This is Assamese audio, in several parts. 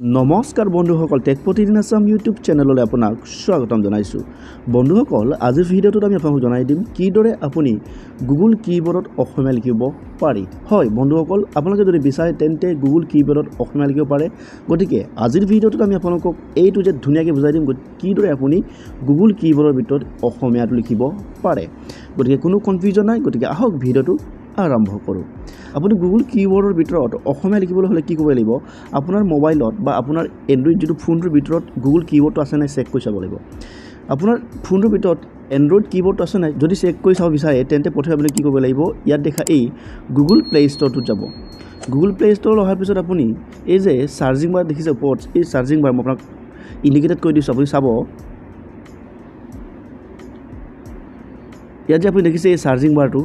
নমস্কাৰ বন্ধুসকল টেক প্ৰতিদিন আসাম ইউটিউব চেনেললৈ আপোনাক স্বাগতম জনাইছোঁ বন্ধুসকল আজিৰ ভিডিঅ'টোত আমি আপোনাক জনাই দিম কিদৰে আপুনি গুগল কীবোৰ্ডত অসমীয়া লিখিব পাৰি হয় বন্ধুসকল আপোনালোকে যদি বিচাৰে তেন্তে গুগল কীবোৰ্ডত অসমীয়া লিখিব পাৰে গতিকে আজিৰ ভিডিঅ'টোত আমি আপোনালোকক এইটো যে ধুনীয়াকৈ বুজাই দিম কিদৰে আপুনি গুগল কীবোৰ্ডৰ ভিতৰত অসমীয়াটো লিখিব পাৰে গতিকে কোনো কনফিউজন নাই গতিকে আহক ভিডিঅ'টো আৰম্ভ কৰোঁ আপুনি গুগল কীবোৰ্ডৰ ভিতৰত অসমীয়া লিখিবলৈ হ'লে কি কৰিব লাগিব আপোনাৰ মোবাইলত বা আপোনাৰ এন্ড্ৰইড যেটো ফোনটোৰ ভিতৰত গুগল কীবোৰ্ডটো আছে নাই চেক কৰি চাব লাগিব আপোনাৰ ফোনটোৰ ভিতৰত এন্ড্ৰইড কীবোৰ্ডটো আছে নাই যদি চেক কৰি চাব বিচাৰে তেন্তে প্ৰথমে আপুনি কি কৰিব লাগিব ইয়াত দেখা এই গুগল প্লে ষ্টৰটোত যাব গুগল প্লে ষ্টৰ অহাৰ পিছত আপুনি এই যে চাৰ্জিং বাৰ দেখিছে ওপৰত এই চাৰ্জিং বাৰ মই আপোনাক ইণ্ডিকেটেড কৰি দিছোঁ আপুনি চাব ইয়াত যে আপুনি দেখিছে এই চাৰ্জিং বাৰটো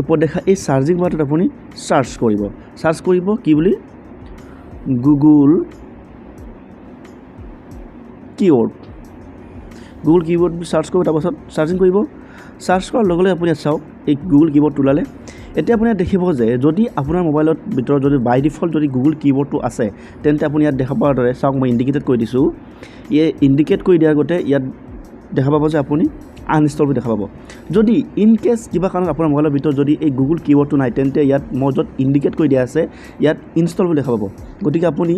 ওপৰত দেখা এই চাৰ্জিং বাৰটোত আপুনি সাৰ্চ কৰিব কি বুলি গুগল কীবোৰ্ড সাৰ্চ কৰিব তাৰপাছত চাৰ্জিং কৰিব সাৰ্চ কৰাৰ লগে লগে আপুনি চাওক এই গুগল কীবোৰ্ডটো ওলালে এতিয়া আপুনি দেখিব যে যদি আপোনাৰ মোবাইলৰ ভিতৰত যদি বাই ডিফল্ট যদি গুগল কীবোৰ্ডটো আছে তেন্তে আপুনি ইয়াত দেখা পোৱাৰ দৰে চাওক মই ইণ্ডিকেটেড কৰি দিছোঁ এই ইণ্ডিকেট কৰি দিয়াৰ আগতে ইয়াত দেখা পাব যে আপুনি আনইনষ্টল কৰি দেখা পাব যদি ইন কেছ কিবা কাৰণত আপোনাৰ মোবাইলৰ ভিতৰত যদি এই গুগল কীবোৰ্ডটো নাই তেন্তে ইয়াত মই য'ত ইণ্ডিকেট কৰি দিয়া আছে ইয়াত ইনষ্টল বুলি দেখা পাব গতিকে আপুনি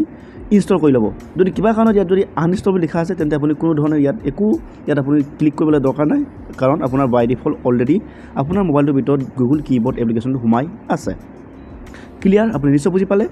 ইনষ্টল কৰি ল'ব যদি কিবা কাৰণত ইয়াত যদি আনইনষ্টল বুলি লিখা আছে তেন্তে আপুনি কোনো ধৰণৰ ইয়াত আপুনি ক্লিক কৰিবলৈ দৰকাৰ নাই কাৰণ আপোনাৰ বাই ডিফল্ট অলৰেডি আপোনাৰ মোবাইলটোৰ ভিতৰত গুগল কীবোৰ্ড এপ্লিকেশ্যনটো সোমাই আছে ক্লিয়াৰ আপুনি নিশ্চয় বুজি পালে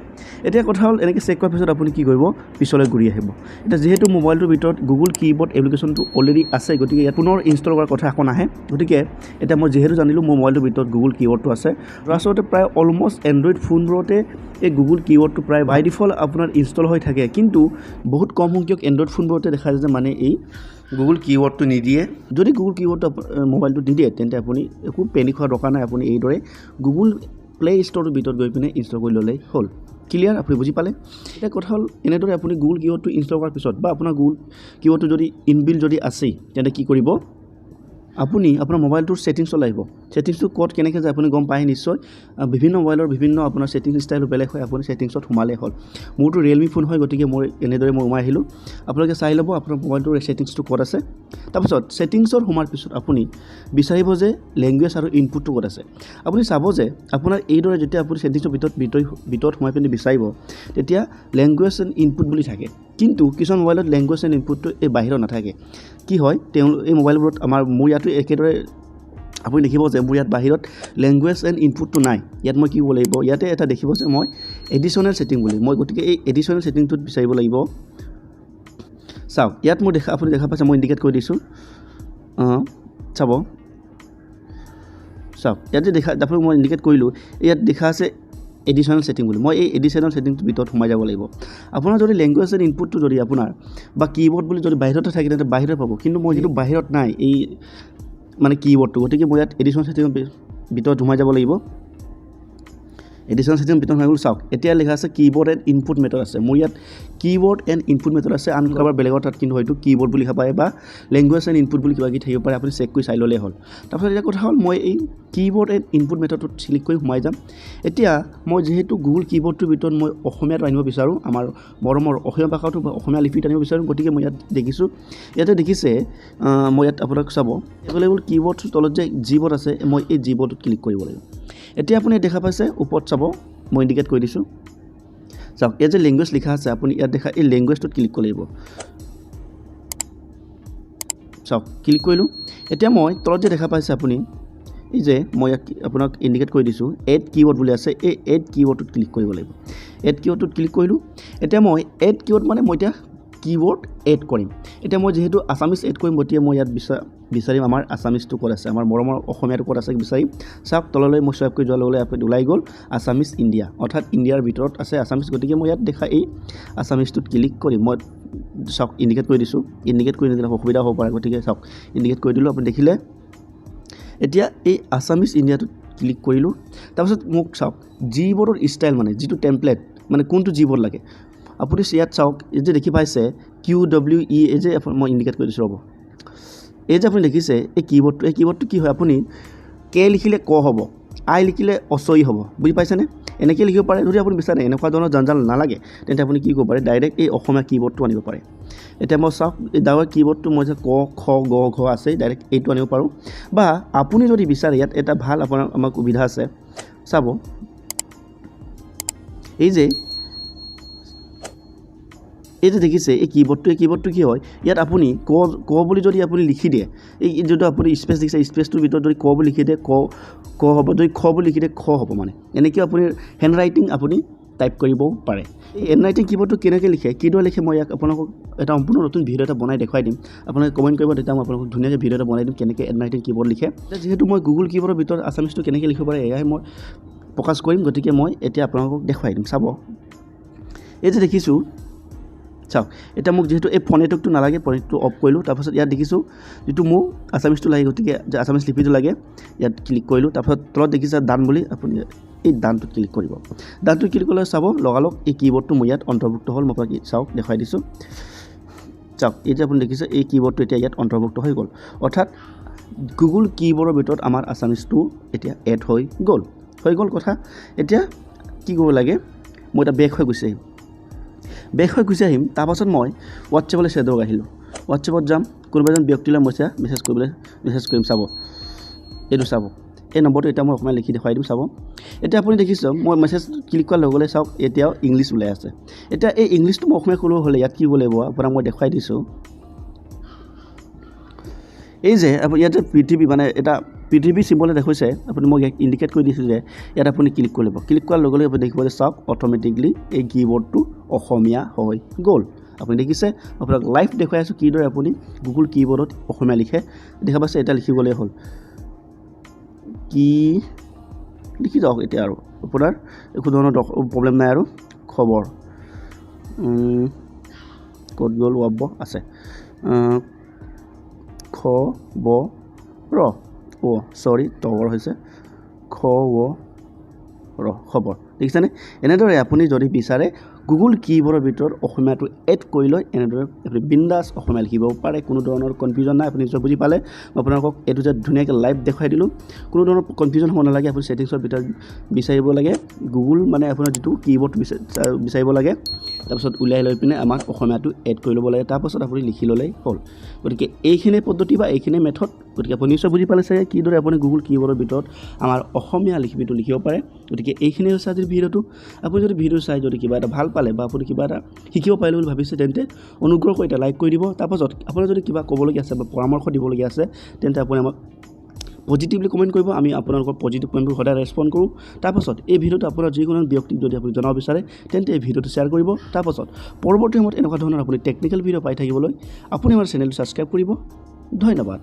এতিয়া কথা হ'ল এনেকৈ চেক কৰাৰ পিছত আপুনি কি কৰিব পিছলৈ ঘূৰি আহিব এতিয়া যিহেতু মোবাইলটোৰ ভিতৰত গুগল কীবোৰ্ড এপ্লিকেশ্যনটো অলৰেডি আছে গতিকে ইয়াত পুনৰ ইনষ্টল কৰাৰ কথা এখন আহে গতিকে এতিয়া মই যিহেতু জানিলোঁ মোৰ মোবাইলটোৰ ভিতৰত গুগল কীবোৰ্ডটো আছে আচলতে প্ৰায় অলমষ্ট এণ্ড্ৰইড ফোনবোৰতে এই গুগল কীবোৰ্ডটো প্ৰায় বাই ডিফল্ট আপোনাৰ ইনষ্টল হৈ থাকে কিন্তু বহুত কম সংখ্যক এণ্ড্ৰইড ফোনবোৰতে দেখা যায় যে মানে এই গুগল কীবোৰ্ডটো নিদিয়ে যদি গুগল কীবোৰ্ডটো মোবাইলটো নিদিয়ে তেন্তে আপুনি একো পেনিক হোৱাৰ দৰকাৰ নাই আপুনি এইদৰে গুগল প্লে ষ্টৰটোৰ ভিতৰত গৈ পিনে ইনষ্টল কৰি ল'লেই হ'ল ক্লিয়াৰ আপুনি বুজি পালে এতিয়া কথা হ'ল এনেদৰে আপুনি গুগল কীবোৰ্ডটো ইনষ্টল কৰাৰ পিছত বা আপোনাৰ গুগল কীবোৰ্ডটো যদি ইনবিল্ট যদি আছেই তেন্তে কি কৰিব আপুনি আপোনাৰ মোবাইলটোৰ ছেটিংছলৈ আহিব ছেটিংছটো ক'ত কেনেকৈ যায় আপুনি গম পায় নিশ্চয় বিভিন্ন মোবাইলৰ বিভিন্ন আপোনাৰ ছেটিংছ ষ্টাইল বেলেগ হয় আপুনি ছেটিংছত সোমালে হ'ল মোৰটো ৰিয়েলমি ফোন হয় গতিকে মই এনেদৰে মই সোমাই আহিলোঁ আপোনালোকে চাই ল'ব আপোনাৰ মোবাইলটোৰ ছেটিংছটো ক'ত আছে তাৰপিছত ছেটিংছত সোমাৰ পিছত আপুনি বিচাৰিব যে লেংগুৱেজ আৰু ইনপুটটো ক'ত আছে আপুনি চাব যে আপোনাৰ এইদৰে যেতিয়া আপুনি ছেটিংছৰ ভিতৰত সোমাই পিনি বিচাৰিব তেতিয়া লেংগুৱেজ এণ্ড ইনপুট বুলি থাকে কিন্তু কিছুমান মোবাইলত লেংগুৱেজ এণ্ড ইনপুটটো এই বাহিৰত নাথাকে কি হয় এই মোবাইলবোৰত মোৰ ইয়াতো একেদৰে আপুনি দেখিব যে মোৰ ইয়াত বাহিৰত লেংগুৱেজ এণ্ড ইনপুটটো নাই ইয়াত মই কি কৰিব লাগিব ইয়াতে এটা দেখিব যে মই এডিশ্যনেল ছেটিং বুলি মই গতিকে এই এডিশ্যনেল ছেটিংটোত বিচাৰিব লাগিব চাওক ইয়াত আপুনি দেখা পাইছে মই ইণ্ডিকেট কৰি দিছোঁ চাওক ইয়াত যে আপোনাক মই ইণ্ডিকেট কৰিলোঁ ইয়াত দেখা আছে এডিশ্যনেল ছেটিং বুলি মই এই এডিশ্যনেল ছেটিংটোৰ ভিতৰত সোমাই যাব লাগিব আপোনাৰ যদি লেংগুৱেজ এণ্ড ইনপুটটো যদি আপোনাৰ বা কীবোৰ্ড বুলি যদি বাহিৰতে থাকে তেন্তে বাহিৰত পাব কিন্তু মই যিটো বাহিৰত নাই এই মানে কীবোৰ্ডটো গতিকে মই ইয়াত এডিশ্যনেল ছেটিঙৰ ভিতৰত সোমাই যাব লাগিব এডিশ্যনেল ছেটিঙৰ ভিতৰত সোমাই গ'ল চাওক এতিয়া লিখা আছে কীবোৰ্ড এণ্ড ইনপুট মেথড আছে মোৰ ইয়াত কীবোৰ্ড এণ্ড ইনপুট মেথড আছে আন কাৰোবাৰ বেলেগৰ তাত কিন্তু হয়তো কীবোৰ্ড বুলি লিখা পায় বা লেংগুৱেজ এণ্ড ইনপুট বুলি কিবা কিবি থাকিব পাৰে আপুনি চেক কৰি চাই ল'লেই হ'ল তাৰপিছত এতিয়া কথা হ'ল মই এই কীবোৰ্ড এণ্ড ইনপুট মেথডটোত চিলেক্ট কৰি সোমাই যাম এতিয়া মই যিহেতু গুগল কীবোৰ্ডটোৰ ভিতৰত মই অসমীয়াটো আনিব বিচাৰোঁ আমাৰ মৰমৰ অসমীয়া ভাষাটো বা অসমীয়া লিপিত আনিব বিচাৰোঁ গতিকে মই ইয়াত দেখিছোঁ ইয়াতে দেখিছে মই ইয়াত আপোনাক চাব এভেইলেবল কীবোৰ্ডৰ তলত যে Gboard আছে মই এই Gboardত ক্লিক কৰিব লাগিব এতিয়া আপুনি দেখা পাইছে ওপৰত চাব মই ইণ্ডিকেট কৰি দিছোঁ চাওক ইয়াত যে লেংগুৱেজ লিখা আছে আপুনি ইয়াত দেখা এই লেংগুৱেজটোত ক্লিক কৰিব লাগিব চাওক ক্লিক কৰিলোঁ এতিয়া মই তলত যে দেখা পাইছে আপুনি এই যে মই ইয়াত আপোনাক ইণ্ডিকেট কৰি দিছোঁ এড কীবোৰ্ড বুলি আছে এই এড কীবোৰ্ডটোত ক্লিক কৰিব লাগিব এড কীবোৰ্ডটোত ক্লিক কৰিলোঁ এতিয়া মই এড কীবোৰ্ড মানে মই এতিয়া কীবোৰ্ড এড কৰিম এতিয়া মই যিহেতু আছামিজ এড কৰিম গতিকে মই ইয়াত বিচাৰিম আমাৰ আছামিজটো ক'ত আছে আমাৰ মৰমৰ অসমীয়াটো ক'ত আছে বিচাৰিম চাওক তললৈ মই চুৱাইপ কৰি যোৱাৰ লগে লগে আপুনি ওলাই গ'ল আছামিজ ইণ্ডিয়া অৰ্থাৎ ইণ্ডিয়াৰ ভিতৰত আছে আছামিজ গতিকে মই ইয়াত দেখা এই আছামিজটোত ক্লিক কৰিম মই চাওক ইণ্ডিকেট কৰি দিছোঁ ইণ্ডিকেট কৰি নিদিলে অসুবিধা হ'ব পাৰে গতিকে চাওক ইণ্ডিকেট কৰি দিলোঁ আপুনি দেখিলে এতিয়া এই আছামিজ ইণ্ডিয়াটোত ক্লিক কৰিলোঁ তাৰপিছত মোক চাওক Gboardৰ ষ্টাইল মানে যিটো টেমপ্লেট মানে কোনটো Gboard লাগে আপুনি ইয়াত চাওক এই যে দেখি পাইছে QWE এই যে মই ইণ্ডিকেট কৰি দিছোঁ ৰ'ব এই যে আপুনি দেখিছে এই কীবোৰ্ডটো কি হয় আপুনি কে লিখিলে ক হ'ব আই লিখিলে অচই হ'ব বুজি পাইছেনে এনেকৈ লিখিব পাৰে যদি আপুনি বিচাৰে এনেকুৱা ধৰণৰ জঞ্জাল নালাগে তেন্তে আপুনি কি কৰিব পাৰে ডাইৰেক্ট এই অসমীয়া কীবোৰ্ডটো আনিব পাৰে এতিয়া মই চাওক এই ডাঙৰ কীবোৰ্ডটো মই যে ক খ গ ঘ আছে ডাইৰেক্ট এইটো আনিব পাৰোঁ বা আপুনি যদি বিচাৰে ইয়াত এটা ভাল আপোনাৰ আমাৰ সুবিধা আছে চাব এই যে দেখিছে এই কীবোৰ্ডটো কি হয় ইয়াত আপুনি ক বুলি যদি আপুনি লিখি দিয়ে এই যদি আপুনি স্পেচ দেখিছে স্পেচটোৰ ভিতৰত যদি ক বুলি লিখি দিয়ে ক হ'ব যদি খ বুলি লিখি দিয়ে খ হ'ব মানে এনেকৈ আপুনি হেণ্ড ৰাইটিং আপুনি টাইপ কৰিব পাৰে এই হেণ্ড ৰাইটিং কীবোৰ্ডটো কেনেকৈ লিখে কিদৰে লিখে মই ইয়াক আপোনালোকক এটা সম্পূৰ্ণ নতুন ভিডিঅ' এটা বনাই দেখুৱাই দিম আপোনালোকে কমেণ্ট কৰিব তেতিয়া মই আপোনালোকক ধুনীয়াকৈ ভিডিঅ' এটা বনাই দিম কেনেকৈ হেণ্ড ৰাইটিং কীবোৰ্ড লিখে যিহেতু মই গুগল কীবোৰ্ডৰ ভিতৰত আছামিজটো কেনেকৈ লিখিব পাৰে এয়াই মই প্ৰকাশ কৰিম গতিকে মই এতিয়া আপোনালোকক দেখুৱাই দিম চাব এই যে দেখিছোঁ চাওক এতিয়া মোক যিহেতু এই ফনেটিকটো নালাগে ফনেটিকটো অফ কৰিলোঁ তাৰপাছত ইয়াত দেখিছোঁ যিটো মোক আছামিজটো লাগে গতিকে যে আছামিজ লিপিটো লাগে ইয়াত ক্লিক কৰিলোঁ তাৰপাছত তলত দেখিছে ডান বুলি আপুনি এই ডানটোত ক্লিক কৰিব ডানটোত ক্লিক কৰিলে চাব লগালগ এই কীবোৰ্ডটো মোৰ ইয়াত অন্তৰ্ভুক্ত হ'ল মই আপোনাক চাওক দেখুৱাই দিছোঁ চাওক এই যে আপুনি দেখিছে এই কীবোৰ্ডটো এতিয়া ইয়াত অন্তৰ্ভুক্ত হৈ গ'ল অৰ্থাৎ গুগল কীবোৰ্ডৰ ভিতৰত আমাৰ আছামিজটো এতিয়া এড হৈ গ'ল কথা এতিয়া কি কৰিব লাগে মই এতিয়া বেক হৈ গুচি আহিম তাৰপাছত মই হোৱাটছএপলৈ শ্বেডত আহিলোঁ হোৱাটছএপত যাম কোনোবা এজন ব্যক্তিলৈ মই মেছেজ কৰিম চাব এইটো চাব এই নম্বৰটো এতিয়া মই অসমীয়া লিখি দেখুৱাই দিম চাব এতিয়া আপুনি দেখিছে মই মেছেজ ক্লিক কৰাৰ লগে লগে চাওক এতিয়াও ইংলিছ ওলাই আছে এতিয়া এই ইংলিছটো মই অসমীয়া ক'বলৈ হ'লে ইয়াত কি কৰিব লাগিব আপোনাক মই দেখুৱাই দিছোঁ এই যে ইয়াতে পৃথিৱী মানে এটা পৃথিৱী চিম্বল দেখুৱাইছে আপুনি মই ইণ্ডিকেট কৰি দিছোঁ যে ইয়াত আপুনি ক্লিক কৰিব ক্লিক কৰাৰ লগে লগে আপুনি দেখিব যে চাওক অট'মেটিকলি এই কীবোৰ্ডটো অসমীয়া হৈ গ'ল আপুনি দেখিছে আপোনাক লাইভ দেখুৱাই আছোঁ কিদৰে আপুনি গুগল কীবোৰ্ডত অসমীয়া লিখে দেখা পাইছে এতিয়া লিখিবলৈ হ'ল কি লিখি যাওক এতিয়া আৰু আপোনাৰ একো ধৰণৰ প্ৰব্লেম নাই আৰু খবৰ ক'ত গ'ল ৱাব আছে খ ব ৰ চৰি তবৰ হৈছে খ ৰ খবৰ দেখিছেনে এনেদৰে আপুনি যদি বিচাৰে গুগল কীবোৰ্ডৰ ভিতৰত অসমীয়াটো এড কৰি লৈ এনেদৰে আপুনি বিন্দাছ অসমীয়া লিখিব পাৰে কোনো ধৰণৰ কনফিউজন নাই আপুনি নিশ্চয় বুজি পালে মই আপোনালোকক এইটো যে ধুনীয়াকৈ লাইভ দেখুৱাই দিলোঁ কোনো ধৰণৰ কনফিউজন হ'ব নালাগে আপুনি ছেটিংছৰ ভিতৰত বিচাৰিব লাগে গুগল মানে আপোনাৰ যিটো কীবোৰ্ড বিচাৰিব লাগে তাৰপিছত উলিয়াই লৈ পিনে আমাক অসমীয়াটো এড কৰি ল'ব লাগে তাৰপাছত আপুনি লিখি ল'লেই হ'ল গতিকে এইখিনি পদ্ধতি বা এইখিনি মেথড গতিকে আপুনি নিশ্চয় বুজি পালে চাগে কিদৰে আপুনি গুগল কীবোৰ্ডৰ ভিতৰত আমাৰ অসমীয়া লিপিটো লিখিব পাৰে গতিকে এইখিনি হৈছে আজিৰ ভিডিঅ'টো আপুনি যদি ভিডিঅ' চাই যদি কিবা এটা ভাল পালে বা আপুনি কিবা এটা শিকিব পাৰিলে বুলি ভাবিছে তেন্তে অনুগ্ৰহ কৰি এটা লাইক কৰি দিব তাৰপাছত আপোনাৰ যদি কিবা ক'বলগীয়া আছে বা পৰামৰ্শ দিবলগীয়া আছে তেন্তে আপুনি আমাক পজিটিভলি কমেণ্ট কৰিব আমি আপোনালোকৰ পজিটিভ কমেণ্টবোৰ সদায় ৰেছপণ্ড কৰোঁ তাৰপাছত এই ভিডিঅ'টো আপোনাৰ যিকোনো ব্যক্তিক যদি আপুনি জনাব বিচাৰে তেন্তে এই ভিডিঅ'টো শ্বেয়াৰ কৰিব তাৰপাছত পৰৱৰ্তী সময়ত এনেকুৱা ধৰণৰ আপুনি টেকনিকেল ভিডিঅ' পাই থাকিবলৈ আপুনি আমাৰ চেনেলটো ছাবস্ক্ৰাইব কৰিব ধন্যবাদ।